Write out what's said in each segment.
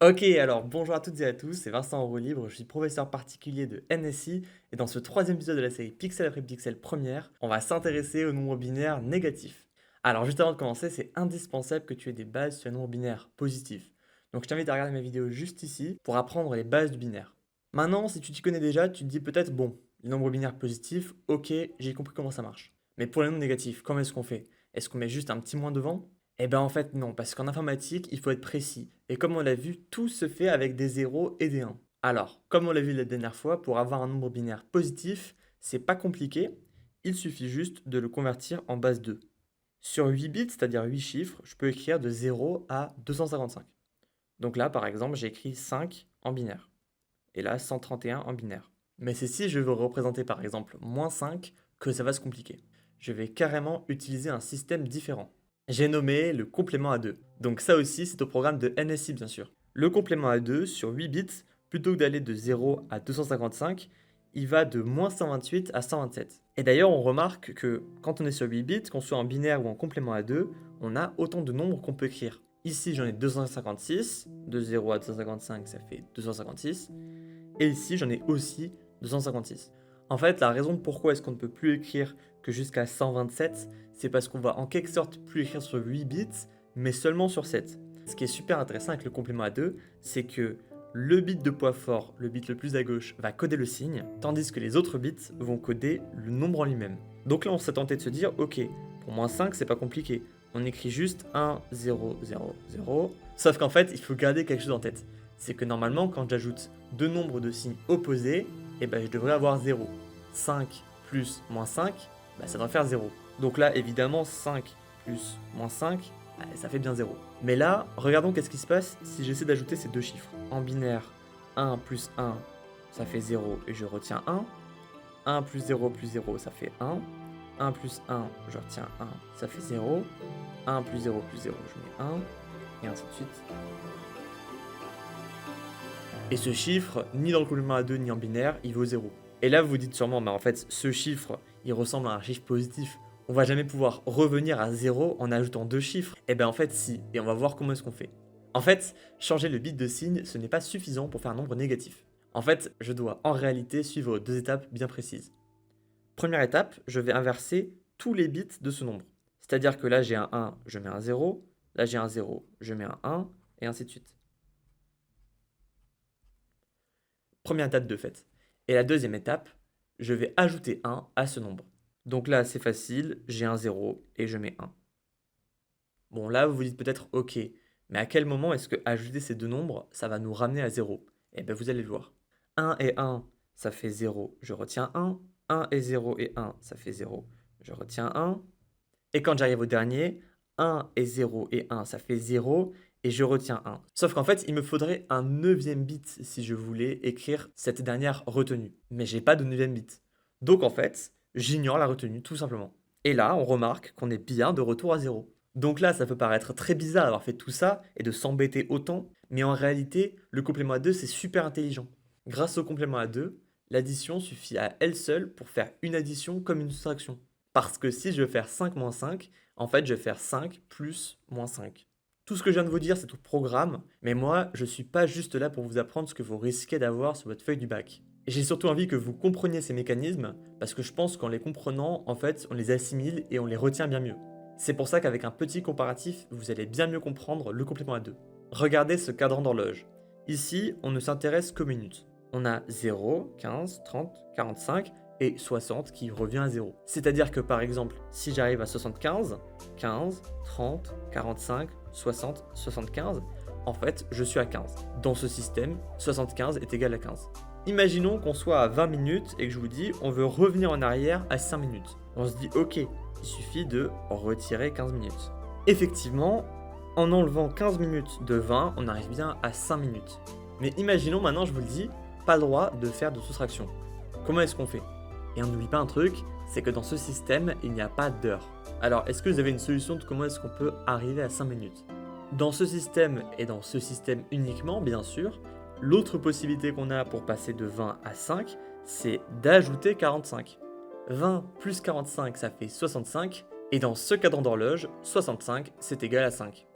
Ok, alors bonjour à toutes et à tous, c'est Vincent Eurolibre, je suis professeur particulier de NSI et dans ce troisième épisode de la série Pixel après Pixel première, on va s'intéresser au nombre binaire négatif. Alors juste avant de commencer, c'est indispensable que tu aies des bases sur un nombre binaire positif. Donc je t'invite à regarder ma vidéo juste ici pour apprendre les bases du binaire. Maintenant, si tu t'y connais déjà, tu te dis peut-être, bon, les nombres binaires positifs, ok, j'ai compris comment ça marche. Mais pour les nombres négatifs, comment est-ce qu'on fait? Est-ce qu'on met juste un petit moins devant? Eh ben en fait non, parce qu'en informatique, il faut être précis. Et comme on l'a vu, tout se fait avec des zéros et des 1. Alors, comme on l'a vu la dernière fois, pour avoir un nombre binaire positif, c'est pas compliqué, il suffit juste de le convertir en base 2. Sur 8 bits, c'est-à-dire 8 chiffres, je peux écrire de 0 à 255. Donc là, par exemple, j'ai écrit 5 en binaire. Et là, 131 en binaire. Mais c'est si je veux représenter par exemple moins 5 que ça va se compliquer. Je vais carrément utiliser un système différent. J'ai nommé le complément à 2. Donc ça aussi, c'est au programme de NSI bien sûr. Le complément à 2 sur 8 bits, plutôt que d'aller de 0 à 255, il va de moins 128 à 127. Et d'ailleurs, on remarque que quand on est sur 8 bits, qu'on soit en binaire ou en complément à 2, on a autant de nombres qu'on peut écrire. Ici, j'en ai 256. De 0 à 255, ça fait 256. Et ici, j'en ai aussi 256. En fait, la raison de pourquoi est-ce qu'on ne peut plus écrire que jusqu'à 127, c'est parce qu'on va en quelque sorte plus écrire sur 8 bits, mais seulement sur 7. Ce qui est super intéressant avec le complément à 2, c'est que le bit de poids fort, le bit le plus à gauche, va coder le signe, tandis que les autres bits vont coder le nombre en lui-même. Donc là, on s'est tenté de se dire, ok, pour moins 5, c'est pas compliqué. On écrit juste 1, 0, 0, 0. Sauf qu'en fait, il faut garder quelque chose en tête. C'est que normalement, quand j'ajoute deux nombres de signes opposés, eh ben, je devrais avoir 0. 5 plus moins 5, bah, ça doit faire 0. Donc là, évidemment, 5 plus moins 5, bah, ça fait bien 0. Mais là, regardons qu'est-ce qui se passe si j'essaie d'ajouter ces deux chiffres. En binaire, 1 plus 1, ça fait 0 et je retiens 1. 1 plus 0, ça fait 1. 1 plus 1, je retiens 1, ça fait 0. 1 plus 0 plus 0, je mets 1. Et ainsi de suite. Et ce chiffre, ni dans le complément à 2 ni en binaire, il vaut 0. Et là, vous vous dites sûrement, mais en fait, ce chiffre, il ressemble à un chiffre positif. On va jamais pouvoir revenir à 0 en ajoutant deux chiffres. Eh bien en fait, si. Et on va voir comment est-ce qu'on fait. En fait, changer le bit de signe, ce n'est pas suffisant pour faire un nombre négatif. En fait, je dois en réalité suivre deux étapes bien précises. Première étape, je vais inverser tous les bits de ce nombre. C'est-à-dire que là, j'ai un 1, je mets un 0. Là, j'ai un 0, je mets un 1, et ainsi de suite. Première étape de fait. Et la deuxième étape, je vais ajouter 1 à ce nombre. Donc là, c'est facile, j'ai un 0 et je mets 1. Bon, là, vous vous dites peut-être, ok, mais à quel moment est-ce que ajouter ces deux nombres, ça va nous ramener à 0? Eh bien, vous allez le voir. 1 et 1, ça fait 0, je retiens 1. 1 et 0 et 1, ça fait 0, je retiens 1. Et quand j'arrive au dernier, 1 et 0 et 1, ça fait 0 et je retiens 1. Sauf qu'en fait, il me faudrait un neuvième bit si je voulais écrire cette dernière retenue. Mais j'ai pas de neuvième bit. Donc en fait, j'ignore la retenue tout simplement. Et là, on remarque qu'on est bien de retour à 0. Donc là, ça peut paraître très bizarre d'avoir fait tout ça et de s'embêter autant, mais en réalité, le complément à 2, c'est super intelligent. Grâce au complément à 2, l'addition suffit à elle seule pour faire une addition comme une soustraction. Parce que si je veux faire 5 moins 5, en fait, je vais faire 5 plus moins 5. Tout ce que je viens de vous dire, c'est tout programme, mais moi, je ne suis pas juste là pour vous apprendre ce que vous risquez d'avoir sur votre feuille du bac. Et j'ai surtout envie que vous compreniez ces mécanismes, parce que je pense qu'en les comprenant, en fait, on les assimile et on les retient bien mieux. C'est pour ça qu'avec un petit comparatif, vous allez bien mieux comprendre le complément à 2. Regardez ce cadran d'horloge. Ici, on ne s'intéresse qu'aux minutes. On a 0, 15, 30, 45 et 60 qui revient à 0. C'est-à-dire que par exemple, si j'arrive à 75, 15, 30, 45, 60, 75, en fait, je suis à 15. Dans ce système, 75 est égal à 15. Imaginons qu'on soit à 20 minutes et que je vous dis on veut revenir en arrière à 5 minutes. On se dit ok, il suffit de retirer 15 minutes. Effectivement, en enlevant 15 minutes de 20, on arrive bien à 5 minutes. Mais imaginons maintenant, je vous le dis, pas le droit de faire de soustraction. Comment est-ce qu'on fait? Et on n'oublie pas un truc, c'est que dans ce système, il n'y a pas d'heure. Alors, est-ce que vous avez une solution de comment est-ce qu'on peut arriver à 5 minutes? Dans ce système, et dans ce système uniquement, bien sûr, l'autre possibilité qu'on a pour passer de 20 à 5, c'est d'ajouter 45. 20 plus 45, ça fait 65, et dans ce cadran d'horloge, 65, c'est égal à 5.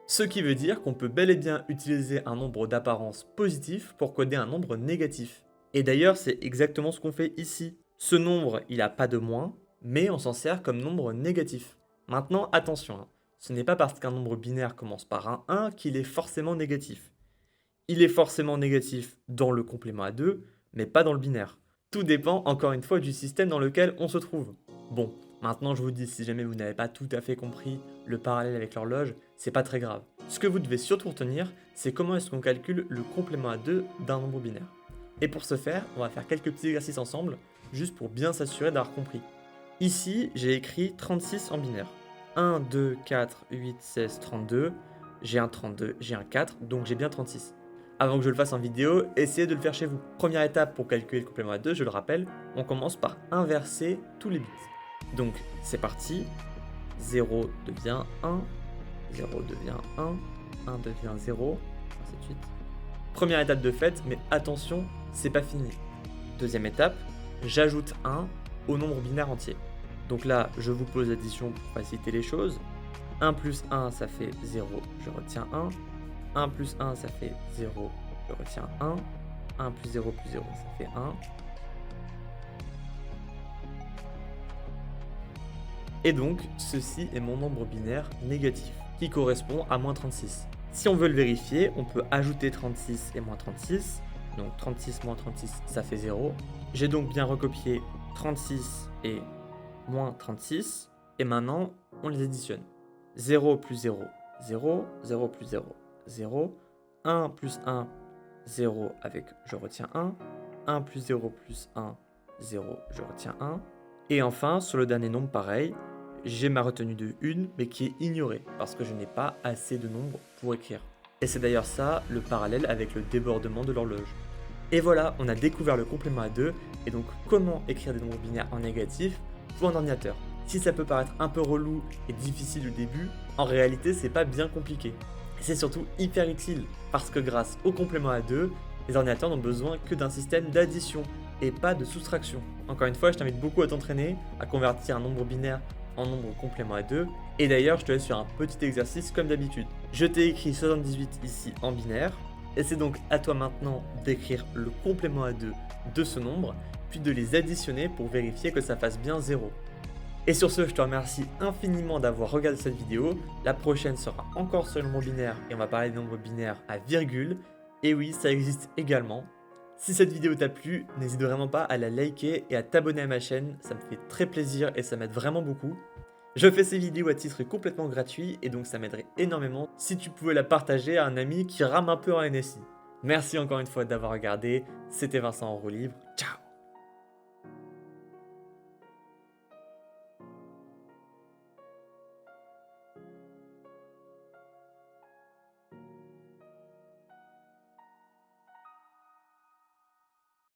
Ce qui veut dire qu'on peut bel et bien utiliser un nombre d'apparence positif pour coder un nombre négatif. Et d'ailleurs, c'est exactement ce qu'on fait ici. Ce nombre, il n'a pas de moins, mais on s'en sert comme nombre négatif. Maintenant, attention, hein, ce n'est pas parce qu'un nombre binaire commence par un 1 qu'il est forcément négatif. Il est forcément négatif dans le complément à 2, mais pas dans le binaire. Tout dépend encore une fois du système dans lequel on se trouve. Bon, maintenant je vous dis, si jamais vous n'avez pas tout à fait compris le parallèle avec l'horloge, c'est pas très grave. Ce que vous devez surtout retenir, c'est comment est-ce qu'on calcule le complément à 2 d'un nombre binaire. Et pour ce faire, on va faire quelques petits exercices ensemble, juste pour bien s'assurer d'avoir compris. Ici, j'ai écrit 36 en binaire. 1, 2, 4, 8, 16, 32. J'ai un 32, j'ai un 4, donc j'ai bien 36. Avant que je le fasse en vidéo, essayez de le faire chez vous. Première étape pour calculer le complément à 2, je le rappelle, on commence par inverser tous les bits. Donc c'est parti, 0 devient 1, 0 devient 1, 1 devient 0, ainsi de suite. Première étape de fait, mais attention, c'est pas fini. Deuxième étape, j'ajoute 1 au nombre binaire entier. Donc là, je vous pose l'addition pour faciliter les choses. 1 plus 1, ça fait 0, je retiens 1. 1 plus 1, ça fait 0, je retiens 1. 1 plus 0 plus 0, ça fait 1. Et donc, ceci est mon nombre binaire négatif, qui correspond à moins 36. Si on veut le vérifier, on peut ajouter 36 et moins 36. Donc 36 moins 36, ça fait 0. J'ai donc bien recopié 36 et moins 36. Et maintenant, on les additionne. 0 plus 0, 0. 0 plus 0, 0. 1 plus 1, 0 avec je retiens 1. 1 plus 0 plus 1, 0, je retiens 1. Et enfin, sur le dernier nombre, pareil, j'ai ma retenue de 1, mais qui est ignorée, parce que je n'ai pas assez de nombres pour écrire. Et c'est d'ailleurs ça, le parallèle avec le débordement de l'horloge. Et voilà, on a découvert le complément à 2, et donc comment écrire des nombres binaires en négatif pour un ordinateur. Si ça peut paraître un peu relou et difficile au début, en réalité c'est pas bien compliqué. C'est surtout hyper utile, parce que grâce au complément à 2, les ordinateurs n'ont besoin que d'un système d'addition, et pas de soustraction. Encore une fois, je t'invite beaucoup à t'entraîner, à convertir un nombre binaire en nombre complément à 2. Et d'ailleurs, je te laisse faire un petit exercice comme d'habitude. Je t'ai écrit 78 ici en binaire, et c'est donc à toi maintenant d'écrire le complément à 2 de ce nombre, puis de les additionner pour vérifier que ça fasse bien 0. Et sur ce, je te remercie infiniment d'avoir regardé cette vidéo. La prochaine sera encore sur le nombre binaire, et on va parler des nombres binaires à virgule. Et oui, ça existe également. Si cette vidéo t'a plu, n'hésite vraiment pas à la liker et à t'abonner à ma chaîne, ça me fait très plaisir et ça m'aide vraiment beaucoup. Je fais ces vidéos à titre complètement gratuit et donc ça m'aiderait énormément si tu pouvais la partager à un ami qui rame un peu en NSI. Merci encore une fois d'avoir regardé, c'était Vincent en roue libre, ciao.